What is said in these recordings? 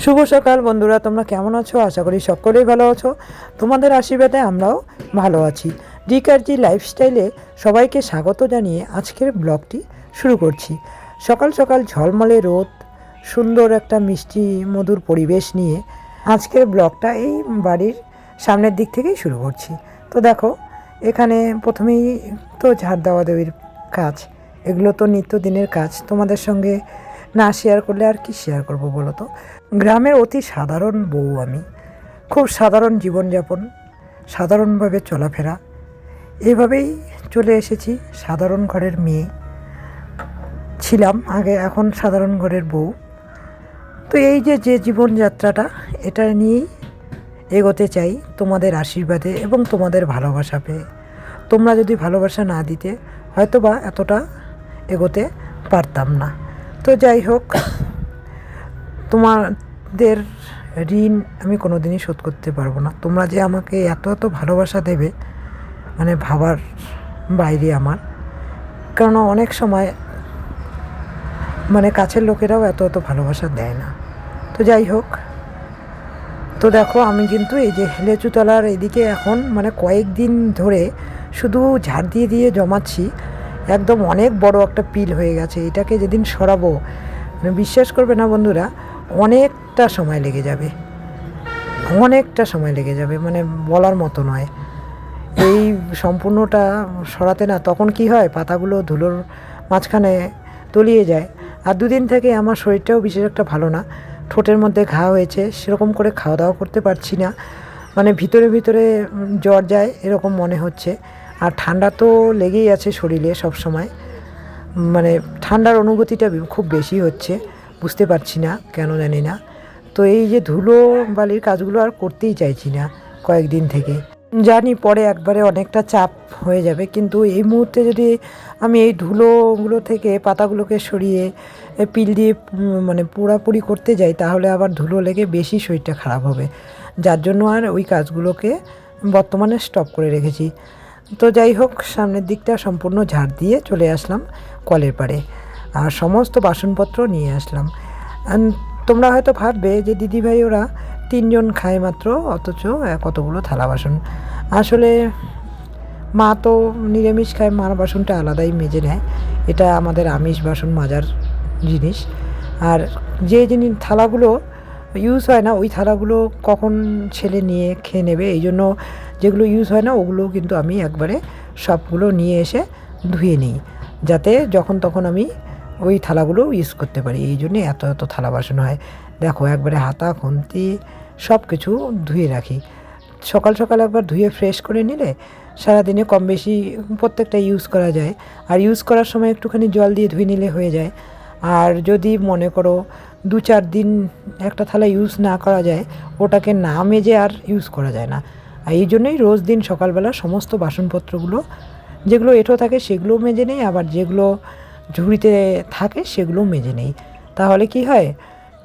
শুভ সকাল বন্ধুরা, তোমরা কেমন আছো? আশা করি সকলেই ভালো আছো। তোমাদের আশীর্বাদে আমরাও ভালো আছি। ডিকারজি লাইফস্টাইলে সবাইকে স্বাগত জানিয়ে আজকের ব্লগটি শুরু করছি। সকাল সকাল ঝলমলে রোদ, সুন্দর একটা মিষ্টি মধুর পরিবেশ নিয়ে আজকের ব্লগটা এই বাড়ির সামনের দিক থেকেই শুরু করছি। তো দেখো, এখানে প্রথমেই তো ঝাড় দেওয়া দেওয়ির কাজ, এগুলো তো নিত্যদিনের কাজ। তোমাদের সঙ্গে না শেয়ার করলে আর কি শেয়ার করব বলো তো। গ্রামের অতি সাধারণ বউ আমি, খুব সাধারণ জীবনযাপন, সাধারণভাবে চলাফেরা, এভাবেই চলে এসেছি। সাধারণ ঘরের মেয়ে ছিলাম আগে, এখন সাধারণ ঘরের বউ। তো এই যে জীবনযাত্রাটা, এটা নিয়েই এগোতে চাই তোমাদের আশীর্বাদে এবং তোমাদের ভালোবাসা পেয়ে। তোমরা যদি ভালোবাসা না দিতে হয়তো বা এতটা এগোতে পারতাম না। তো যাই হোক, তোমাদের ঋণ আমি কোনো দিনই শোধ করতে পারবো না। তোমরা যে আমাকে এত এত ভালোবাসা দেবে, মানে ভাবার বাইরে আমার। কারণ অনেক সময় মানে কাছের লোকেরাও এত এত ভালোবাসা দেয় না। তো যাই হোক, তো দেখো আমি কিন্তু এই যে লেচুতলার এদিকে এখন মানে কয়েকদিন ধরে শুধু ঝাড় দিয়ে দিয়ে জমাচ্ছি। একদম অনেক বড় একটা পিল হয়ে গেছে। এটাকে যেদিন সরাবো, মানে বিশ্বাস করবে না বন্ধুরা, অনেকটা সময় লেগে যাবে, অনেকটা সময় লেগে যাবে, মানে বলার মতো নয়। এই সম্পূর্ণটা সরাতে না তখন কি হয়, পাতাগুলো ধুলোর মাঝখানে তলিয়ে যায়। আর দুদিন থেকে আমার শরীরটাও বিশেষ একটা ভালো না, ঠোঁটের মধ্যে ঘা হয়েছে, সেরকম করে খাওয়া দাওয়া করতে পারছি না, মানে ভিতরে ভিতরে জ্বর যায় এরকম মনে হচ্ছে। আর ঠান্ডা তো লেগেই আছে শরীরে সব সময়, মানে ঠান্ডার অনুভূতিটা খুব বেশি হচ্ছে, বুঝতে পারছি না কেন জানি না। তো এই যে ধুলো বালির কাজগুলো আর করতেই চাইছি না কয়েকদিন থেকে। জানি পরে একবারে অনেকটা চাপ হয়ে যাবে, কিন্তু এই মুহূর্তে যদি আমি এই ধুলোগুলো থেকে পাতাগুলোকে সরিয়ে পিল দিয়ে মানে পোড়াপুড়ি করতে যাই, তাহলে আবার ধুলো লেগে বেশি শরীরটা খারাপ হবে। যার জন্য আর ওই কাজগুলোকে বর্তমানে স্টপ করে রেখেছি। তো যাই হোক, সামনের দিকটা সম্পূর্ণ ঝাড় দিয়ে চলে আসলাম কলের পাড়ে, আর সমস্ত বাসনপত্র নিয়ে আসলাম। তোমরা হয়তো ভাববে যে দিদিভাই ওরা 3 জন খায় মাত্র, অথচ কতগুলো থালা বাসন। আসলে মা তো নিরামিষ খায়, মার বাসনটা আলাদাই মেজে নেয়, এটা আমাদের আমিষ বাসন মাজার জিনিস। আর যে জিনিস থালাগুলো ইউজ হয় না, ওই থালাগুলো কখন ছেলে নিয়ে খেয়ে নেবে, এই জন্য যেগুলো ইউজ হয় না ওগুলো কিন্তু আমি একবারে সবগুলো নিয়ে এসে ধুয়ে নিই, যাতে যখন তখন আমি ওই থালাগুলো ইউজ করতে পারি। এই জন্যে এত এত থালা বাসন হয়। দেখো একবারে হাতা খুন্তি সব কিছু ধুয়ে রাখি। সকাল সকাল একবার ধুয়ে ফ্রেশ করে নিলে সারাদিনে কম বেশি প্রত্যেকটা ইউজ করা যায়। আর ইউজ করার সময় একটুখানি জল দিয়ে ধুয়ে নিলে হয়ে যায়। আর যদি মনে করো 2-4 দিন একটা থালা ইউজ না করা যায়, ওটাকে না মেজে আর ইউজ করা যায় না। আর এই জন্যই রোজ দিন সকালবেলা সমস্ত বাসনপত্রগুলো যেগুলো এঁঠো থাকে সেগুলোও মেজে নেই, আবার যেগুলো ঝুড়িতে থাকে সেগুলোও মেজে নেই। তাহলে কি হয়,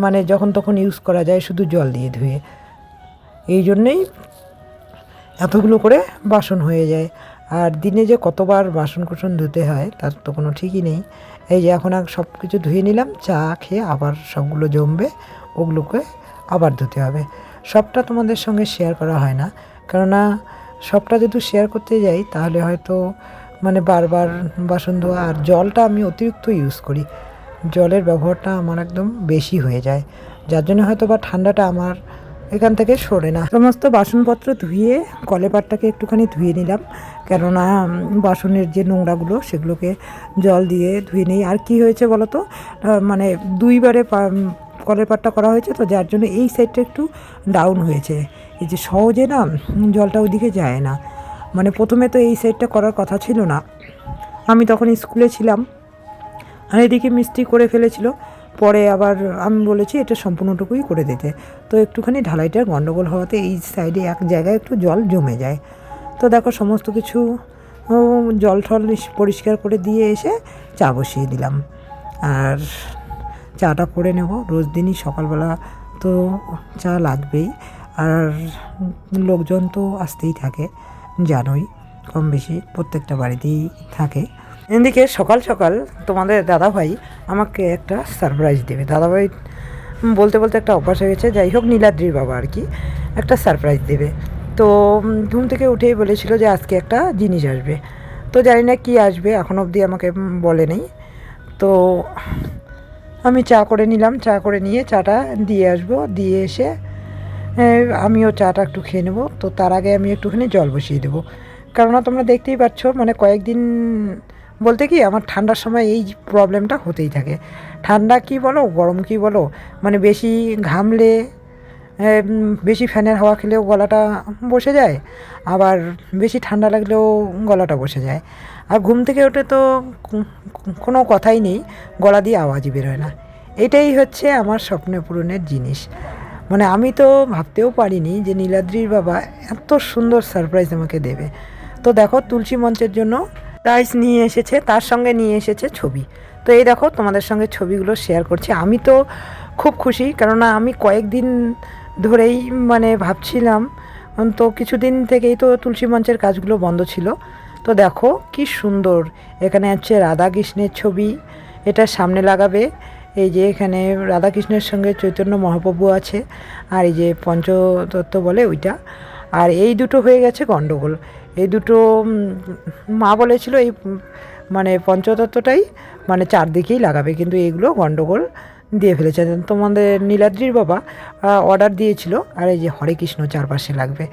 মানে যখন তখন ইউজ করা যায় শুধু জল দিয়ে ধুয়ে। এই জন্যেই এতগুলো করে বাসন হয়ে যায়। আর দিনে যে কতবার বাসন কুসন ধুতে হয় তার তো কোনো ঠিকই নেই। এই যে এখন সব কিছু ধুয়ে নিলাম, চা খেয়ে আবার সবগুলো জমবে, ওগুলোকে আবার ধুতে হবে। সবটা তোমাদের সঙ্গে শেয়ার করা হয় না, কেননা সবটা যদি শেয়ার করতে যাই তাহলে হয়তো মানে বারবার বাসন ধোয়া। আর জলটা আমি অতিরিক্ত ইউজ করি, জলের ব্যবহারটা আমার একদম বেশি হয়ে যায়, যার জন্য হয়তো বা ঠান্ডাটা আমার এখান থেকে সরে না। সমস্ত বাসনপত্র ধুয়ে কলেপারটাকে একটুখানি ধুয়ে নিলাম, কেননা বাসনের যে নোংরাগুলো সেগুলোকে জল দিয়ে ধুয়ে নিই। আর কি হয়েছে বলো তো, মানে 2বারে কলের পাটটা করা হয়েছে, তো যার জন্য এই সাইডটা একটু ডাউন হয়েছে। এই যে সহজে না জলটা ওইদিকে যায় না। মানে প্রথমে তো এই সাইডটা করার কথা ছিল না, আমি তখন স্কুলে ছিলাম, আর এদিকে মিস্ত্রি করে ফেলেছিল। পরে আবার আমি বলেছি এটা সম্পূর্ণটুকুই করে দিতে, তো একটুখানি ঢালাইটার গণ্ডগোল হওয়াতে এই সাইডে এক জায়গায় একটু জল জমে যায়। তো দেখো সমস্ত কিছু জল টল পরিষ্কার করে দিয়ে এসে চা বসিয়ে দিলাম। আর চাটা করে নেব, রোজ দিনই সকালবেলা তো চা লাগবেই। আর লোকজন তো আসতেই থাকে, জানোই, কম বেশি প্রত্যেকটা বাড়িতেই থাকে। এদিকে সকাল সকাল তোমাদের দাদাভাই আমাকে একটা সারপ্রাইজ দেবে। দাদাভাই বলতে বলতে একটা অভ্যাস হয়ে গেছে। যাই হোক, নীলাদ্রির বাবা আর কি একটা সারপ্রাইজ দেবে। তো ঘুম থেকে উঠেই বলেছিল যে আজকে একটা জিনিস আসবে। তো জানি না কী আসবে, এখন অবধি আমাকে বলে নেই। তো আমি চা করে নিলাম, চা করে নিয়ে চাটা দিয়ে আসবো, দিয়ে এসে আমিও চাটা একটু খেয়ে নেবো। তো তার আগে আমি একটুখানি জল বসিয়ে দেবো, কেননা তোমরা দেখতেই পাচ্ছ মানে কয়েকদিন বলতে কি আমার ঠান্ডার সময় এই প্রবলেমটা হতেই থাকে। ঠান্ডা কি বলো, গরম কি বলো, মানে বেশি ঘামলে, বেশি ফ্যানের হাওয়া খেলেও গলাটা বসে যায়, আবার বেশি ঠান্ডা লাগলেও গলাটা বসে যায়। আর ঘুম থেকে উঠে তো কোনো কথাই নেই, গলা দিয়ে আওয়াজই বেরোয় না। এটাই হচ্ছে আমার স্বপ্ন পূরণের জিনিস। মানে আমি তো ভাবতেও পারিনি যে নীলাদ্রির বাবা এত সুন্দর সারপ্রাইজ আমাকে দেবে। তো দেখো, তুলসী মঞ্চের জন্য টাইস নিয়ে এসেছে, তার সঙ্গে নিয়ে এসেছে ছবি। তো এই দেখো, তোমাদের সঙ্গে ছবিগুলো শেয়ার করছি। আমি তো খুব খুশি, কেননা আমি কয়েকদিন ধরেই মানে ভাবছিলাম, তো কিছুদিন থেকেই তো তুলসী মঞ্চের কাজগুলো বন্ধ ছিল। তো দেখো কি সুন্দর, এখানে আছে রাধাকৃষ্ণের ছবি, এটা সামনে লাগাবে। এই যে এখানে রাধাকৃষ্ণের সঙ্গে চৈতন্য মহাপ্রভু আছে, আর এই যে পঞ্চতত্ত্ব বলে ওইটা। আর এই দুটো হয়ে গেছে গণ্ডগোল। এই দুটো মা বলেছিল এই মানে পঞ্চতত্ত্বটাই মানে চারদিকেই লাগাবে, কিন্তু এগুলো গণ্ডগোল দিয়ে ফেলেছে। তোমাদের নীলাদ্রির বাবা অর্ডার দিয়েছিল, আর এই যে হরে কৃষ্ণ চারপাশে লাগবে।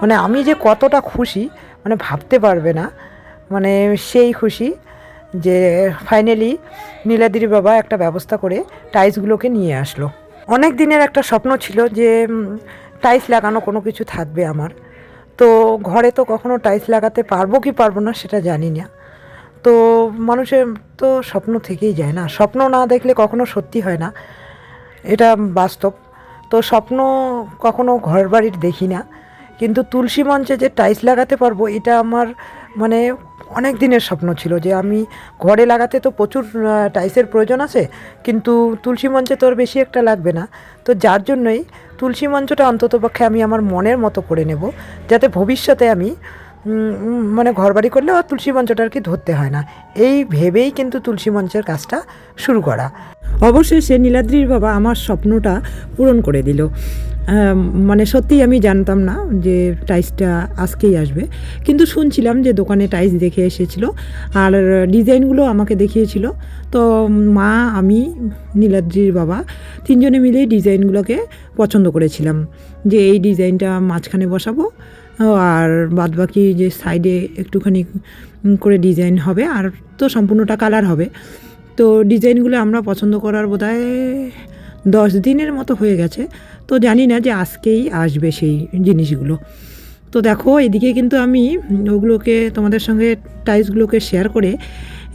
মানে আমি যে কতটা খুশি মানে ভাবতে পারবে না, মানে সেই খুশি যে ফাইনালি নীলাদ্রির বাবা একটা ব্যবস্থা করে টাইলসগুলোকে নিয়ে আসলো। অনেক দিনের একটা স্বপ্ন ছিল যে টাইলস লাগানো কোনো কিছু থাকবে আমার। তো ঘরে তো কখনো টাইলস লাগাতে পারবো কি পারবো না সেটা জানি না। তো মানুষের তো স্বপ্ন থেকেই যায় না, স্বপ্ন না দেখলে কখনো সত্যি হয় না, এটা বাস্তব। তো স্বপ্ন কখনো ঘর বাড়ির দেখি না, কিন্তু তুলসী মঞ্চে যে টাইলস লাগাতে পারবো এটা আমার মানে অনেক দিনের স্বপ্ন ছিল। যে আমি ঘরে লাগাতে তো প্রচুর টাইলসের প্রয়োজন আছে, কিন্তু তুলসী মঞ্চে তো আর বেশি একটা লাগবে না। তো যার জন্যই তুলসী মঞ্চটা অন্ততপক্ষে আমি আমার মনের মতো করে নেব, যাতে ভবিষ্যতে আমি মানে ঘরবাড়ি করলেও আর তুলসী মঞ্চটা আর কি ধরতে হয় না, এই ভেবেই কিন্তু তুলসী মঞ্চের কাজটা শুরু করা। অবশেষে নীলাদ্রির বাবা আমার স্বপ্নটা পূরণ করে দিল। মানে সত্যিই আমি জানতাম না যে টাইলসটা আজকেই আসবে, কিন্তু শুনছিলাম যে দোকানে টাইলস দেখে এসেছিল আর ডিজাইনগুলো আমাকে দেখিয়েছিল। তো মা, আমি, নীলাদ্রির বাবা তিনজনে মিলেই ডিজাইনগুলোকে পছন্দ করেছিলাম, যে এই ডিজাইনটা মাঝখানে বসাবো, আর বাদবাকি যে সাইডে একটুখানি করে ডিজাইন হবে, আর তো সম্পূর্ণটা কালার হবে। তো ডিজাইনগুলো আমরা পছন্দ করার বোধহয় 10 দিনের মতো হয়ে গেছে। তো জানি না যে আজকেই আসবে সেই জিনিসগুলো। তো দেখো, এদিকে কিন্তু আমি ওগুলোকে তোমাদের সঙ্গে টাইলসগুলোকে শেয়ার করে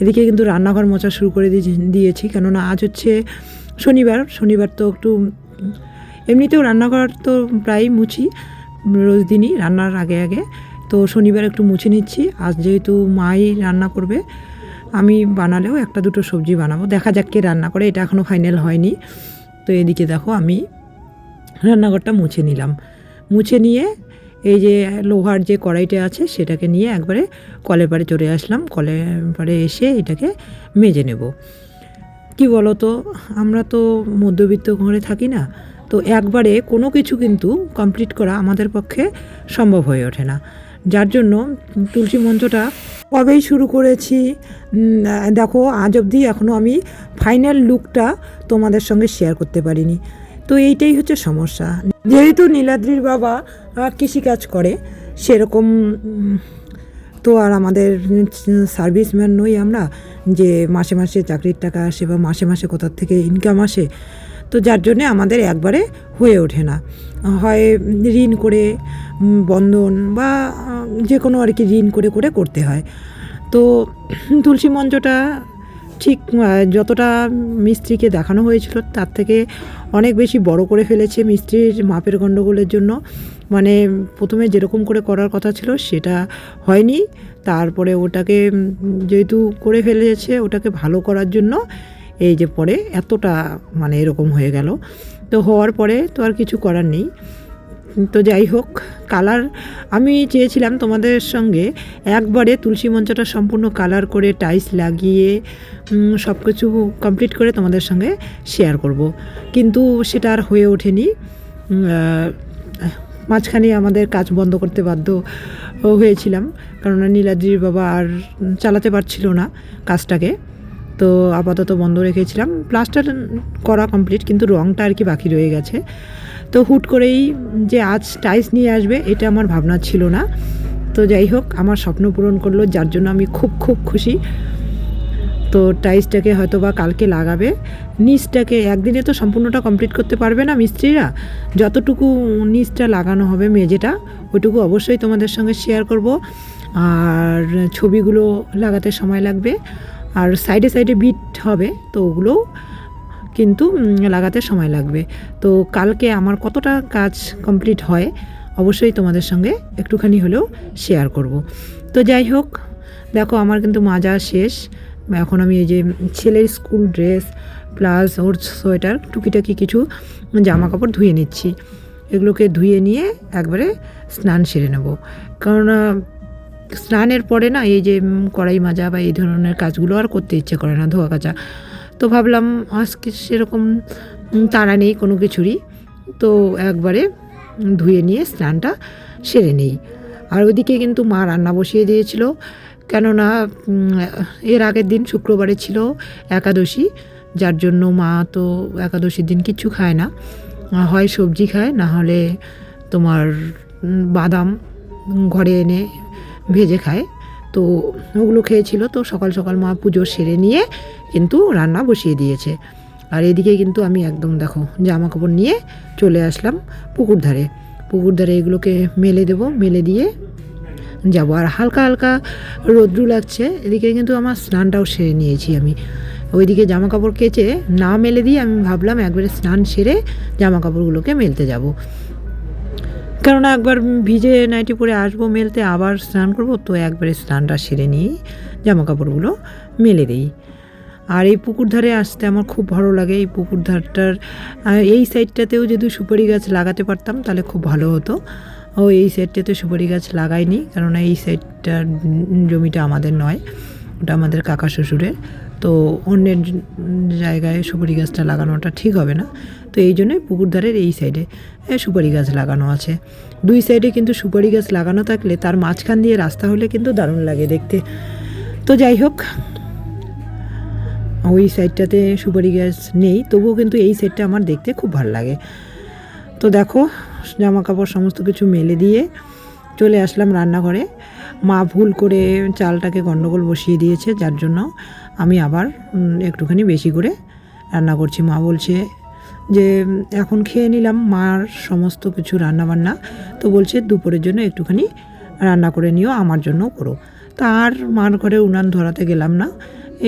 এদিকে কিন্তু রান্নাঘর মোছা শুরু করে দিয়েছি, কেননা আজ হচ্ছে শনিবার তো একটু এমনিতেও রান্নাঘর তো প্রায় মুছি রোজ দিনই রান্নার আগে আগে। তো শনিবার একটু মুছে নিচ্ছি, আজ যেহেতু মাই রান্না করবে, আমি বানালেও একটা দুটো সবজি বানাবো, দেখা যাক কে রান্না করে, এটা এখনও ফাইনাল হয়নি। তো এদিকে দেখো আমি রান্নাঘরটা মুছে নিলাম, মুছে নিয়ে এই যে লোহার যে কড়াইটা আছে সেটাকে নিয়ে একবারে কলের পাড়ে চলে আসলাম। কলের পাড়ে এসে এটাকে মেজে নেব। কি বলো তো, আমরা তো মধ্যবিত্ত ঘরে থাকি না, তো একবারে কোনো কিছু কিন্তু কমপ্লিট করা আমাদের পক্ষে সম্ভব হয়ে ওঠে না। যার জন্য তুলসী মঞ্চটা কবেই শুরু করেছি, দেখো আজ অবধি এখনও আমি ফাইনাল লুকটা তোমাদের সঙ্গে শেয়ার করতে পারিনি। তো এইটাই হচ্ছে সমস্যা। যেহেতু নীলাদ্রির বাবা কৃষিকাজ করে, সেরকম তো আর আমাদের সার্ভিসম্যান নই আমরা যে মাসে মাসে চাকরির টাকা আসে বা মাসে মাসে কোথার থেকে ইনকাম আসে। তো যার জন্যে আমাদের একবারে হয়ে ওঠে না, হয় ঋণ করে, বন্ধন বা যে কোনো আর কি ঋণ করে করে করতে হয়। তো তুলসী মঞ্চটা ঠিক যতটা মিস্ত্রিকে দেখানো হয়েছিল তার থেকে অনেক বেশি বড় করে ফেলেছে মিস্ত্রির মাপের গণ্ডগোলের জন্য। মানে প্রথমে যেরকম করে করার কথা ছিল সেটা হয়নি, তারপরে ওটাকে যেহেতু করে ফেলেছে ওটাকে ভালো করার জন্য এই যে পরে এতটা মানে এরকম হয়ে গেল। তো হওয়ার পরে তো আর কিছু করার নেই। তো যাই হোক, কালার আমি চেয়েছিলাম তোমাদের সঙ্গে একবারে তুলসী মঞ্চটা সম্পূর্ণ কালার করে টাইলস লাগিয়ে সব কিছু কমপ্লিট করে তোমাদের সঙ্গে শেয়ার করব, কিন্তু সেটা আর হয়ে ওঠেনি। মাঝখানে আমাদের কাজ বন্ধ করতে বাধ্য হয়েছিলাম, কেননা নীলাদ্রির বাবা আর চালাতে পারছিল না কাজটাকে, তো আপাতত বন্ধ রেখেছিলাম। প্লাস্টার করা কমপ্লিট, কিন্তু রঙটা আর কি বাকি রয়ে গেছে। তো হুট করেই যে আজ টাইলস নিয়ে আসবে এটা আমার ভাবনা ছিল না। তো যাই হোক, আমার স্বপ্ন পূরণ করলো, যার জন্য আমি খুব খুব খুশি। তো টাইলসটাকে হয়তো বা কালকে লাগাবে, নিচটাকে একদিনে তো সম্পূর্ণটা কমপ্লিট করতে পারবে না মিস্ত্রিরা, যতটুকু নিচটা লাগানো হবে মেঝেটা ওইটুকু অবশ্যই তোমাদের সঙ্গে শেয়ার করব। আর ছবিগুলো লাগাতে সময় লাগবে, আর সাইডে সাইডে বিট হবে, তো ওগুলোও কিন্তু লাগাতে সময় লাগবে। তো কালকে আমার কতটা কাজ কমপ্লিট হয় অবশ্যই তোমাদের সঙ্গে একটুখানি হলেও শেয়ার করব। তো যাই হোক, দেখো আমার কিন্তু মাজা শেষ। এখন আমি এই যে ছেলের স্কুল ড্রেস প্লাস ওর সোয়েটার টুকিটাকি কিছু জামা কাপড় ধুয়ে নিচ্ছি। এগুলোকে ধুয়ে নিয়ে একবারে স্নান সেরে নেব, কেননা স্নানের পরে না এই যে কড়াই মাজা বা এই ধরনের কাজগুলো আর করতে ইচ্ছে করে না, ধোয়া কাচা। তো ভাবলাম আজকে সেরকম তাড়া নেই কোনো কিছুরই, তো একবারে ধুয়ে নিয়ে স্নানটা সেরে নিই। আর ওইদিকে কিন্তু মা রান্না বসিয়ে দিয়েছিল, কেননা এর আগের দিন শুক্রবারে ছিল একাদশী, যার জন্য মা তো একাদশীর দিন কিচ্ছু খায় না, হয় সবজি খায়, না হলে তোমার বাদাম ঘরে এনে ভেজে খায়। তো ওগুলো খেয়েছিল, তো সকাল সকাল মা পুজো সেরে নিয়ে কিন্তু রান্না বসিয়ে দিয়েছে। আর এদিকে কিন্তু আমি একদম দেখো জামা কাপড় নিয়ে চলে আসলাম পুকুর ধারে। পুকুর ধারে এগুলোকে মেলে দেবো, মেলে দিয়ে যাবো। আর হালকা হালকা রোদ্রু লাগছে, এদিকে কিন্তু আমার স্নানটাও সেরে নিয়েছি আমি। ওইদিকে জামা কাপড় কেচে না মেলে দিয়ে আমি ভাবলাম একবারে স্নান সেরে জামা কাপড়গুলোকে মেলতে যাব, কেননা একবার ভিজে নাইটি পরে আসবো মেলতে, আবার স্নান করবো, তো একবারে স্নানটা সেরে নিয়েই জামা কাপড়গুলো মেলে দিই। আর এই পুকুর ধারে আসতে আমার খুব ভালো লাগে। এই পুকুর ধারটার এই সাইডটাতেও যদি সুপারি গাছ লাগাতে পারতাম তাহলে খুব ভালো হতো। এই সাইডটাতে সুপারি গাছ লাগাইনি, কেননা এই সাইডটার জমিটা আমাদের নয়, ওটা আমাদের কাকা শ্বশুরের। তো অন্যের জায়গায় সুপারি গাছটা লাগানোটা ঠিক হবে না, তো এই জন্যই পুকুর ধারের এই সাইডে সুপারি গাছ লাগানো আছে। দুই সাইডে কিন্তু সুপারি গাছ লাগানো থাকলে তার মাঝখান দিয়ে রাস্তা হলে কিন্তু দারুণ লাগে দেখতে। তো যাই হোক, ওই সাইডটাতে সুপারি গাছ নেই, তবুও কিন্তু এই সাইডটা আমার দেখতে খুব ভালো লাগে। তো দেখো জামা কাপড় সমস্ত কিছু মেলে দিয়ে চলে আসলাম রান্নাঘরে। মা ভুল করে চালটাকে গন্ডগোল বসিয়ে দিয়েছে, যার জন্য আমি আবার একটুখানি বেশি করে রান্না করছি। মা বলছে যে এখন খেয়ে নিলাম মার সমস্ত কিছু রান্নাবান্না, তো বলছে দুপুরের জন্য একটুখানি রান্না করে নিও, আমার জন্যও করো। তা আর মার ঘরে উনান ধরাতে গেলাম না,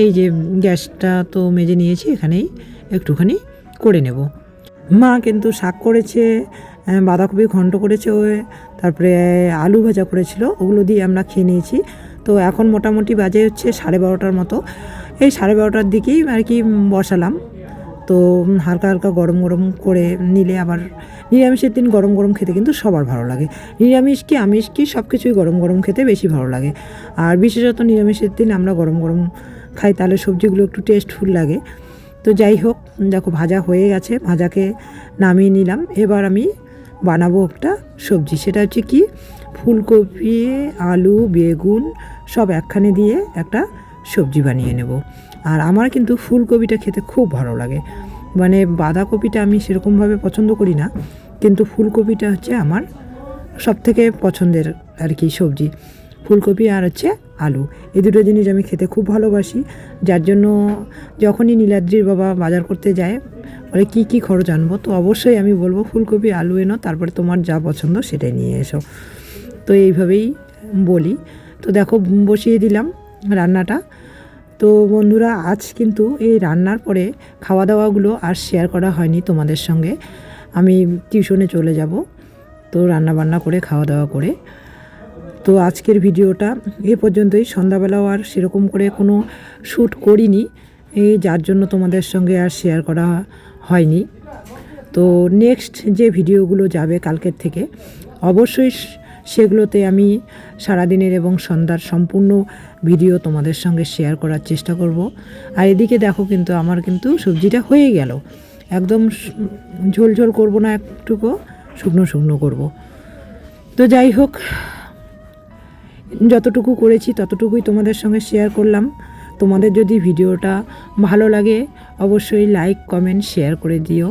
এই যে গ্যাসটা তো মেজে নিয়েছি, এখানেই একটুখানি করে নেব। মা কিন্তু শাক করেছে, বাঁধাকপি ঘন্ট করেছে, তারপরে আলু ভাজা করেছিল, ওগুলো দিয়ে আমরা খেয়ে নিয়েছি। তো এখন মোটামুটি বাজে হচ্ছে 12:30 মতো। এই 12:30টার দিকেই আর কি বসালাম। তো হালকা হালকা গরম গরম করে নিলে আবার নিরামিষের দিন গরম গরম খেতে কিন্তু সবার ভালো লাগে। নিরামিষ কি আমিষ কি সব কিছুই গরম গরম খেতে বেশি ভালো লাগে। আর বিশেষত নিরামিষের দিন আমরা গরম গরম খাই, তাহলে সবজিগুলো একটু টেস্টফুল লাগে। তো যাই হোক, দেখো ভাজা হয়ে গেছে, ভাজাকে নামিয়ে নিলাম। এবার আমি বানাবো একটা সবজি, সেটা হচ্ছে কি ফুলকপি আলু বেগুন সব একখানে দিয়ে একটা সবজি বানিয়ে নেব। আর আমার কিন্তু ফুলকপিটা খেতে খুব ভালো লাগে, মানে বাঁধাকপিটা আমি সেরকমভাবে পছন্দ করি না, কিন্তু ফুলকপিটা হচ্ছে আমার সবথেকে পছন্দের আর কি সবজি। ফুলকপি আর হচ্ছে আলু, এই দুটো জিনিস আমি খেতে খুব ভালোবাসি, যার জন্য যখনই নীলাদ্রির বাবা বাজার করতে যায় বলে কী কী খরচ আনবো, তো অবশ্যই আমি বলবো ফুলকপি আলু এনো, তারপরে তোমার যা পছন্দ সেটাই নিয়ে এসো। তো এইভাবেই বলি। তো দেখো বসিয়ে দিলাম রান্নাটা। তো বন্ধুরা, আজ কিন্তু এই রান্নার পরে খাওয়া দাওয়াগুলো আর শেয়ার করা হয়নি তোমাদের সঙ্গে। আমি টিউশনে চলে যাব, তো রান্না বান্না করে খাওয়া দাওয়া করে। তো আজকের ভিডিওটা এ পর্যন্তই। সন্ধ্যাবেলাও আর সেরকম করে কোনো শ্যুট করিনি, এই যার জন্য তোমাদের সঙ্গে আর শেয়ার করা হয়নি। তো নেক্সট যে ভিডিওগুলো যাবে কালকের থেকে অবশ্যই সেগুলোতে আমি সারাদিনের এবং সন্ধ্যার সম্পূর্ণ ভিডিও তোমাদের সঙ্গে শেয়ার করার চেষ্টা করব। আর এদিকে দেখো কিন্তু আমার কিন্তু সবজিটা হয়ে গেল, একদম ঝোল ঝোল করবো না, একটুকু শুকনো শুকনো করব। তো যাই হোক, যতটুকু করেছি ততটুকুই তোমাদের সঙ্গে শেয়ার করলাম। তোমাদের যদি ভিডিওটা ভালো লাগে অবশ্যই লাইক কমেন্ট শেয়ার করে দিও।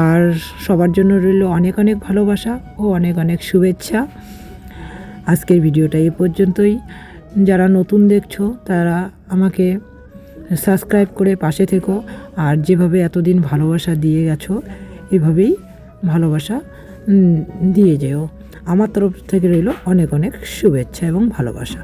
আর সবার জন্য রইল অনেক অনেক ভালোবাসা ও অনেক অনেক শুভেচ্ছা। আজকের ভিডিওটা এই পর্যন্তই। যারা নতুন দেখছো তারা আমাকে সাবস্ক্রাইব করে পাশে থেকো, আর যেভাবে এতদিন ভালোবাসা দিয়ে গেছো এভাবেই ভালোবাসা দিয়ে যেও। আমার তরফ থেকে রইল অনেক অনেক শুভেচ্ছা এবং ভালোবাসা।